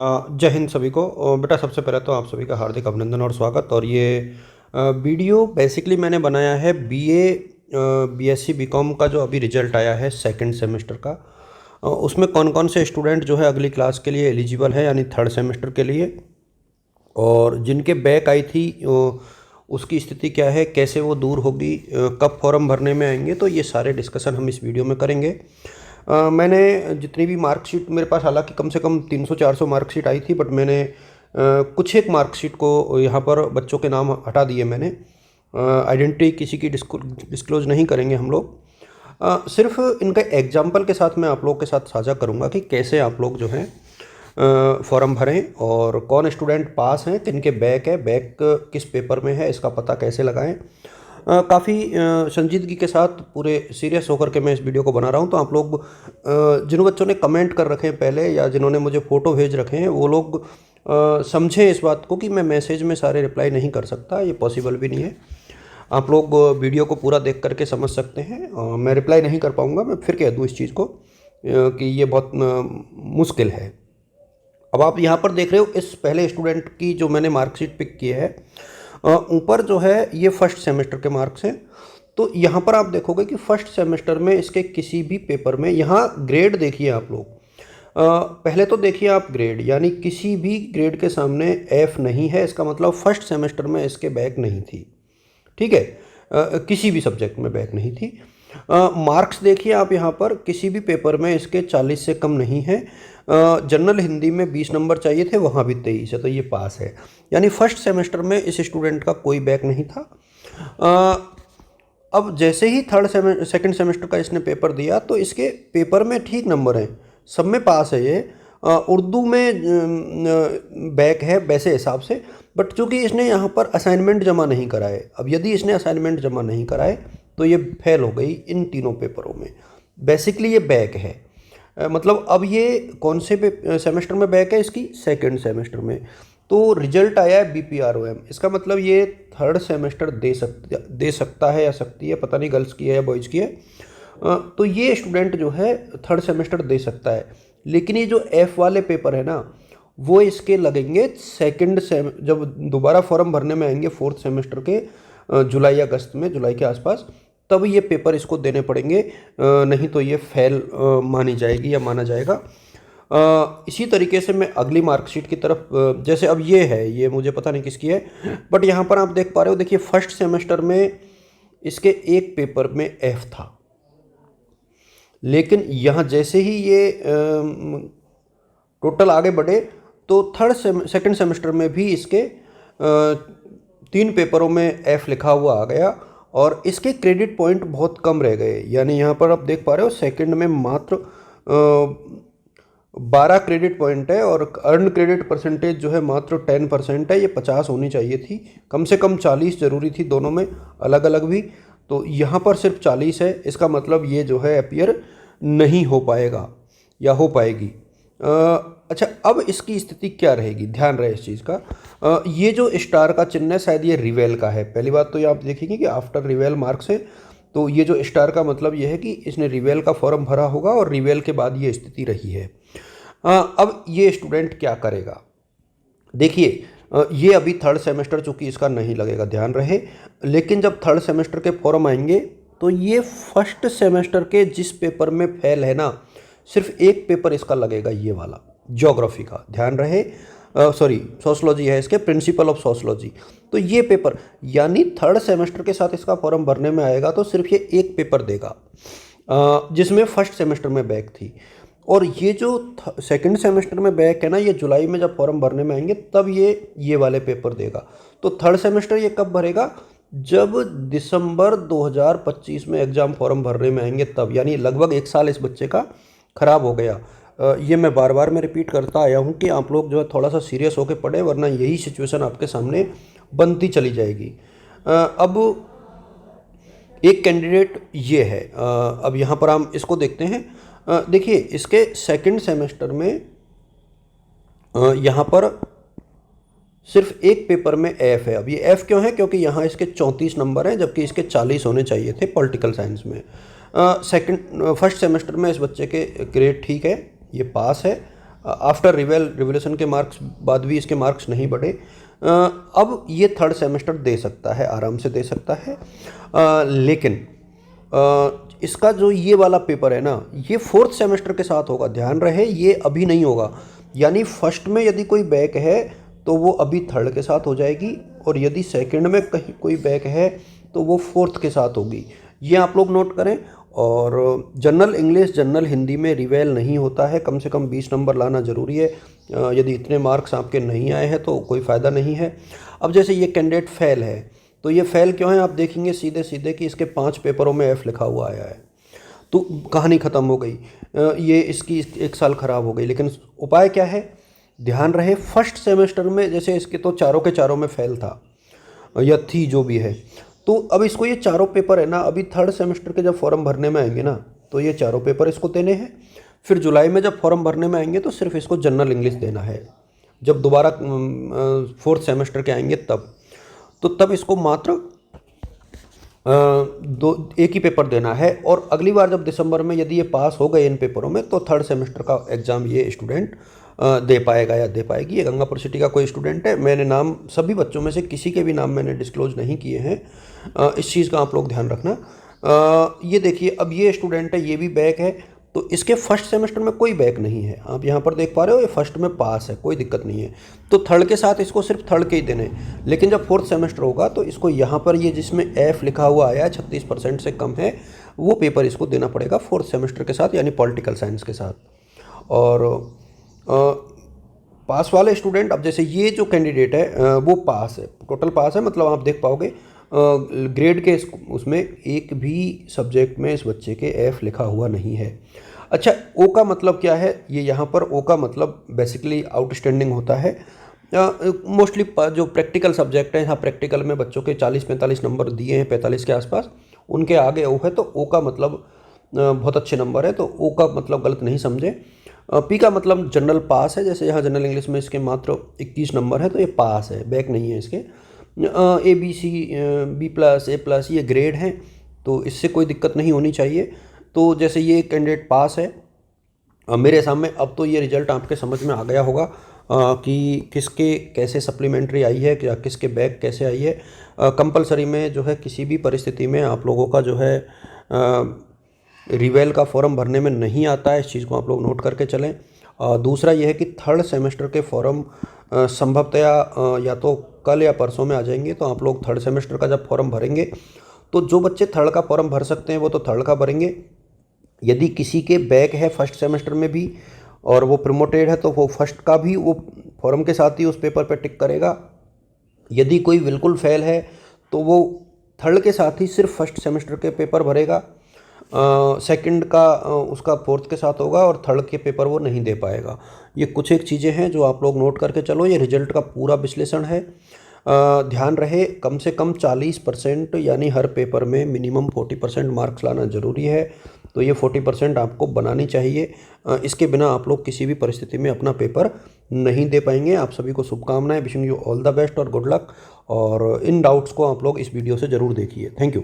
जय हिंद सभी को। बेटा सबसे पहले तो आप सभी का हार्दिक अभिनंदन और स्वागत। और ये वीडियो बेसिकली मैंने बनाया है बीए बीएससी बीकॉम का जो अभी रिजल्ट आया है सेकंड सेमेस्टर का। उसमें कौन कौन से स्टूडेंट जो है अगली क्लास के लिए एलिजिबल है यानी थर्ड सेमेस्टर के लिए, और जिनके बैक आई थी उसकी स्थिति क्या है, कैसे वो दूर होगी, कब फॉर्म भरने में आएंगे, तो ये सारे डिस्कशन हम इस वीडियो में करेंगे। मैंने जितनी भी मार्कशीट मेरे पास, हालांकि कम से कम 300-400 मार्कशीट आई थी, बट मैंने कुछ एक मार्कशीट को यहाँ पर बच्चों के नाम हटा दिए मैंने। आइडेंटिटी किसी की डिस्क्लोज नहीं करेंगे हम लोग। सिर्फ इनका एग्जाम्पल के साथ मैं आप लोग के साथ साझा करूँगा कि कैसे आप लोग जो हैं फॉर्म भरें और कौन स्टूडेंट पास हैं, किनके बैक है, बैक किस पेपर में है, इसका पता कैसे लगाएं। काफ़ी संजीदगी के साथ पूरे सीरियस होकर के मैं इस वीडियो को बना रहा हूं। तो आप लोग जिन बच्चों ने कमेंट कर रखे हैं पहले या जिन्होंने मुझे फ़ोटो भेज रखे हैं वो लोग समझें इस बात को कि मैं मैसेज में सारे रिप्लाई नहीं कर सकता, ये पॉसिबल भी नहीं है। आप लोग वीडियो को पूरा देख करके समझ सकते हैं। मैं रिप्लाई नहीं कर पाऊँगा, मैं फिर कह दूँ इस चीज़ को कि ये बहुत मुश्किल है। अब आप यहाँ पर देख रहे हो इस पहले स्टूडेंट की जो मैंने मार्कशीट पिक की है, ऊपर जो है ये फर्स्ट सेमेस्टर के मार्क्स हैं। तो यहाँ पर आप देखोगे कि फर्स्ट सेमेस्टर में इसके किसी भी पेपर में, यहाँ ग्रेड देखिए आप लोग। पहले तो देखिए आप ग्रेड, यानी किसी भी ग्रेड के सामने एफ नहीं है, इसका मतलब फर्स्ट सेमेस्टर में इसके बैक नहीं थी। ठीक है, किसी भी सब्जेक्ट में बैक नहीं थी। मार्क्स देखिए आप यहाँ पर, किसी भी पेपर में इसके 40 से कम नहीं है। जनरल हिंदी में 20 नंबर चाहिए थे, वहाँ भी 23 है, तो ये पास है। यानी फर्स्ट सेमेस्टर में इस स्टूडेंट का कोई बैक नहीं था। अब जैसे ही सेकंड सेमेस्टर का इसने पेपर दिया तो इसके पेपर में ठीक नंबर हैं, सब में पास है ये। उर्दू में बैक है वैसे हिसाब से, बट चूंकि इसने यहाँ पर असाइनमेंट जमा नहीं कराए, अब यदि इसने असाइनमेंट जमा नहीं कराए तो ये फेल हो गई इन तीनों पेपरों में। बेसिकली ये बैक है। मतलब अब ये कौन से सेमेस्टर में बैक है, इसकी सेकंड सेमेस्टर में। तो रिजल्ट आया है BPROM, इसका मतलब ये थर्ड सेमेस्टर दे सकता है या सकती है, पता नहीं गर्ल्स की है या बॉयज़ की है। तो ये स्टूडेंट जो है थर्ड सेमेस्टर दे सकता है। लेकिन ये जो F वाले पेपर है ना, वो इसके लगेंगे जब दोबारा फॉर्म भरने में आएंगे फोर्थ सेमेस्टर के जुलाई अगस्त में, जुलाई के आसपास, तब ये पेपर इसको देने पड़ेंगे। नहीं तो ये फेल मानी जाएगी या माना जाएगा। इसी तरीके से मैं अगली मार्कशीट की तरफ, जैसे अब ये है, ये मुझे पता नहीं किसकी है, बट यहाँ पर आप देख पा रहे हो, देखिए फर्स्ट सेमेस्टर में इसके एक पेपर में F था। लेकिन यहाँ जैसे ही ये टोटल आगे बढ़े तो सेकंड सेमेस्टर में भी इसके 3 पेपरों में F लिखा हुआ आ गया और इसके क्रेडिट पॉइंट बहुत कम रह गए। यानी यहाँ पर आप देख पा रहे हो सेकंड में मात्र 12 क्रेडिट पॉइंट है और अर्न क्रेडिट परसेंटेज जो है मात्र 10% है। ये 50 होनी चाहिए थी, कम से कम 40 ज़रूरी थी, दोनों में अलग अलग भी। तो यहाँ पर सिर्फ 40 है, इसका मतलब ये जो है अपीयर नहीं हो पाएगा या हो पाएगी। अच्छा, अब इसकी स्थिति क्या रहेगी, ध्यान रहे इस चीज़ का। ये जो स्टार का चिन्ह है शायद ये रिवेल का है। पहली बात तो ये आप देखेंगे कि आफ्टर रिवेल मार्क्स है, तो ये जो स्टार का मतलब ये है कि इसने रिवेल का फॉर्म भरा होगा और रिवेल के बाद ये स्थिति रही है। अब ये स्टूडेंट क्या करेगा, देखिए ये अभी थर्ड सेमेस्टर चूँकि इसका नहीं लगेगा, ध्यान रहे। लेकिन जब थर्ड सेमेस्टर के फॉर्म आएंगे तो ये फर्स्ट सेमेस्टर के जिस पेपर में फेल है ना, सिर्फ एक पेपर इसका लगेगा, ये वाला ज्योग्राफी का, ध्यान रहे। सॉरी, सोशलॉजी है इसके, प्रिंसिपल ऑफ सोशलॉजी। तो ये पेपर, यानी थर्ड सेमेस्टर के साथ इसका फॉर्म भरने में आएगा तो सिर्फ ये एक पेपर देगा जिसमें फर्स्ट सेमेस्टर में बैक थी। और ये जो सेकंड सेमेस्टर में बैक है ना, ये जुलाई में जब फॉर्म भरने में आएंगे तब ये वाले पेपर देगा। तो थर्ड सेमेस्टर ये कब भरेगा, जब दिसंबर 2025 में एग्ज़ाम फॉर्म भरने में आएंगे तब। यानी लगभग 1 साल इस बच्चे का ख़राब हो गया। ये मैं बार बार मैं रिपीट करता आया हूँ कि आप लोग जो है थोड़ा सा सीरियस होकर पढ़े, वरना यही सिचुएशन आपके सामने बनती चली जाएगी। अब एक कैंडिडेट ये है। अब यहाँ पर हम इसको देखते हैं। देखिए इसके सेकंड सेमेस्टर में यहाँ पर सिर्फ एक पेपर में F है। अब ये F क्यों है, क्योंकि यहाँ इसके 34 नंबर हैं जबकि इसके 40 होने चाहिए थे पॉलिटिकल साइंस में। फर्स्ट सेमेस्टर में इस बच्चे के ग्रेड ठीक है, ये पास है। आफ्टर रिवोल्यूशन के मार्क्स बाद भी इसके मार्क्स नहीं बढ़े। अब ये थर्ड सेमेस्टर दे सकता है, आराम से दे सकता है। लेकिन इसका जो ये वाला पेपर है ना, ये फोर्थ सेमेस्टर के साथ होगा, ध्यान रहे, ये अभी नहीं होगा। यानी फर्स्ट में यदि कोई बैक है तो वो अभी थर्ड के साथ हो जाएगी, और यदि सेकंड में कहीं कोई बैक है तो वो फोर्थ के साथ होगी। ये आप लोग नोट करें। और जनरल इंग्लिश, जनरल हिंदी में रिवेल नहीं होता है, कम से कम 20 नंबर लाना ज़रूरी है। यदि इतने मार्क्स आपके नहीं आए हैं तो कोई फ़ायदा नहीं है। अब जैसे ये कैंडिडेट फेल है, तो ये फेल क्यों है, आप देखेंगे सीधे सीधे कि इसके 5 पेपरों में F लिखा हुआ आया है, तो कहानी ख़त्म हो गई। ये इसकी 1 साल ख़राब हो गई। लेकिन उपाय क्या है, ध्यान रहे, फर्स्ट सेमेस्टर में जैसे इसके तो चारों के चारों में फेल था या थी, जो भी है, तो अब इसको ये चारों पेपर है ना, अभी थर्ड सेमेस्टर के जब फॉर्म भरने में आएंगे ना, तो ये चारों पेपर इसको देने हैं। फिर जुलाई में जब फॉर्म भरने में आएंगे तो सिर्फ इसको जनरल इंग्लिश देना है। जब दोबारा फोर्थ सेमेस्टर के आएंगे तब इसको मात्र एक ही पेपर देना है। और अगली बार जब दिसंबर में यदि ये पास हो गए इन पेपरों में, तो थर्ड सेमेस्टर का एग्ज़ाम ये स्टूडेंट दे पाएगा या दे पाएगी। ये गंगापुर सिटी का कोई स्टूडेंट है, मैंने नाम सभी बच्चों में से किसी के भी नाम मैंने डिस्क्लोज नहीं किए हैं, इस चीज़ का आप लोग ध्यान रखना। ये देखिए, अब ये स्टूडेंट है, ये भी बैक है, तो इसके फर्स्ट सेमेस्टर में कोई बैक नहीं है, आप यहाँ पर देख पा रहे हो, ये फर्स्ट में पास है, कोई दिक्कत नहीं है। तो थर्ड के साथ इसको सिर्फ थर्ड के ही देने। लेकिन जब फोर्थ सेमेस्टर होगा तो इसको यहाँ पर ये जिसमें F लिखा हुआ आया है 36% से कम है, वो पेपर इसको देना पड़ेगा फोर्थ सेमेस्टर के साथ, यानी पॉलिटिकल साइंस के साथ। और पास वाले स्टूडेंट, अब जैसे ये जो कैंडिडेट है वो पास है, टोटल पास है, मतलब आप देख पाओगे ग्रेड के उसमें एक भी सब्जेक्ट में इस बच्चे के F लिखा हुआ नहीं है। अच्छा, O का मतलब क्या है, ये यहाँ पर O का मतलब बेसिकली आउटस्टैंडिंग होता है। मोस्टली जो प्रैक्टिकल सब्जेक्ट हैं, यहाँ प्रैक्टिकल में बच्चों के 40-45 नंबर दिए हैं, 45 के आसपास, उनके आगे O है, तो O का मतलब बहुत अच्छे नंबर है, तो O का मतलब गलत नहीं समझे। P का मतलब जनरल पास है, जैसे यहाँ जनरल इंग्लिश में इसके मात्र 21 नंबर है, तो ये पास है, बैक नहीं है इसके। ABC, B+, A+, ये ग्रेड हैं, तो इससे कोई दिक्कत नहीं होनी चाहिए। तो जैसे ये कैंडिडेट पास है मेरे सामने, अब तो ये रिजल्ट आपके समझ में आ गया होगा कि किसके कैसे सप्लीमेंट्री आई है या किसके बैक कैसे आई है। कंपलसरी में जो है किसी भी परिस्थिति में आप लोगों का जो है रिवेल का फॉर्म भरने में नहीं आता है, इस चीज़ को आप लोग नोट करके चलें। दूसरा यह है कि थर्ड सेमेस्टर के फॉर्म संभवतया या तो कल या परसों में आ जाएंगे, तो आप लोग थर्ड सेमेस्टर का जब फॉर्म भरेंगे तो जो बच्चे थर्ड का फॉर्म भर सकते हैं वो तो थर्ड का भरेंगे। यदि किसी के बैक है फर्स्ट सेमेस्टर में भी और वो प्रमोटेड है, तो वो फर्स्ट का भी वो फॉर्म के साथ ही उस पेपर पर टिक करेगा। यदि कोई बिल्कुल फेल है तो वो थर्ड के साथ ही सिर्फ फर्स्ट सेमेस्टर के पेपर भरेगा, सेकंड का उसका फोर्थ के साथ होगा, और थर्ड के पेपर वो नहीं दे पाएगा। ये कुछ एक चीज़ें हैं जो आप लोग नोट करके चलो। ये रिजल्ट का पूरा विश्लेषण है। ध्यान रहे, कम से कम 40%, यानी हर पेपर में मिनिमम 40% मार्क्स लाना ज़रूरी है। तो ये 40% आपको बनानी चाहिए, इसके बिना आप लोग किसी भी परिस्थिति में अपना पेपर नहीं दे पाएंगे। आप सभी को शुभकामनाएं, wishing you all the best और गुड लक। और इन डाउट्स को आप लोग इस वीडियो से ज़रूर देखिए। Thank you.